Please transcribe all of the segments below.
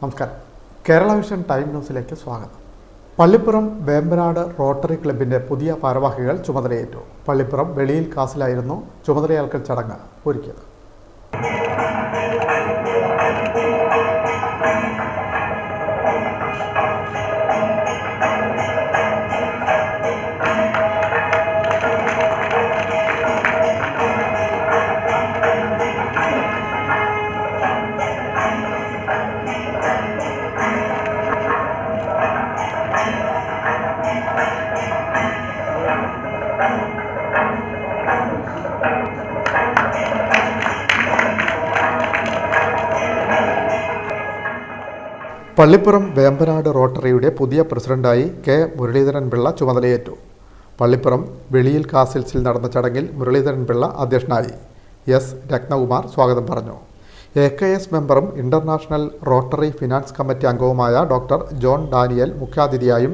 നമസ്കാരം. Kerala vision time ന്യൂസിലേക്ക് സ്വാഗതം. പള്ളിപ്പുറം വേമ്പനാട് റോട്ടറി ക്ലബിൻ്റെ പുതിയ ഭാരവാഹികൾ ചുമതലയേറ്റു. പള്ളിപ്പുറം വെളിയിൽ കാസിലായിരുന്നു ചുമതലയേൽക്കൽ ചടങ്ങ് ഒരുക്കിയത്. പള്ളിപ്പുറം വേമ്പനാട് റോട്ടറിയുടെ പുതിയ പ്രസിഡന്റായി കെ മുരളീധരൻ പിള്ള ചുമതലയേറ്റു. പള്ളിപ്പുറം വെളിയിൽ കാസിൽസിൽ നടന്ന ചടങ്ങിൽ മുരളീധരൻ പിള്ള അധ്യക്ഷനായി. എസ് രത്നകുമാർ സ്വാഗതം പറഞ്ഞു. AKS മെമ്പറും ഇന്റർനാഷണൽ റോട്ടറി ഫിനാൻസ് കമ്മിറ്റി അംഗവുമായ ഡോക്ടർ ജോൺ ഡാനിയൽ മുഖ്യാതിഥിയായും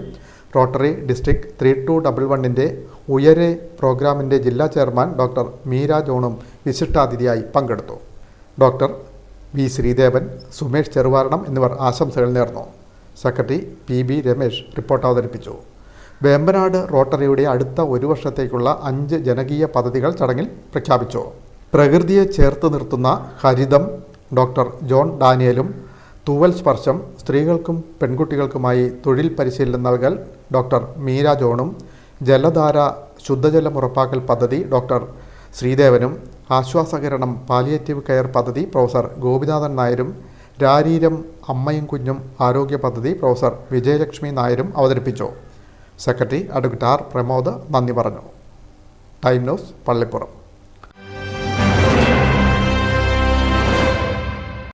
റോട്ടറി ഡിസ്ട്രിക്ട് 3211 ഉയരെ പ്രോഗ്രാമിൻ്റെ ജില്ലാ ചെയർമാൻ ഡോക്ടർ മീര ജോണും വിശിഷ്ടാതിഥിയായി പങ്കെടുത്തു. ഡോക്ടർ വി ശ്രീദേവൻ, സുമേഷ് ചെറുവാരണം എന്നിവർ ആശംസകൾ നേർന്നു. സെക്രട്ടറി PB രമേശ് റിപ്പോർട്ട് അവതരിപ്പിച്ചു. വേമ്പനാട് റോട്ടറിയുടെ അടുത്ത ഒരു വർഷത്തേക്കുള്ള 5 ജനകീയ പദ്ധതികൾ ചടങ്ങിൽ പ്രഖ്യാപിച്ചു. പ്രകൃതിയെ ചേർത്ത് നിർത്തുന്ന ഹരിതം ഡോക്ടർ ജോൺ ഡാനിയലും, തൂവൽ സ്പർശം സ്ത്രീകൾക്കും പെൺകുട്ടികൾക്കുമായി തൊഴിൽ പരിശീലനം നൽകൽ ഡോക്ടർ മീര ജോണും, ജലധാര ശുദ്ധജലം ഉറപ്പാക്കൽ പദ്ധതി ഡോക്ടർ ശ്രീദേവനും, ആശ്വാസകരണം പാലിയേറ്റീവ് കെയർ പദ്ധതി പ്രൊഫസർ ഗോപിനാഥൻ നായരും, രാരീരം അമ്മയും കുഞ്ഞും ആരോഗ്യ പദ്ധതി പ്രൊഫസർ വിജയലക്ഷ്മി നായരും അവതരിപ്പിച്ചു. സെക്രട്ടറി അഡ്വക്കേറ്റ് R പ്രമോദ് നന്ദി പറഞ്ഞു. Time news, Pallippuram.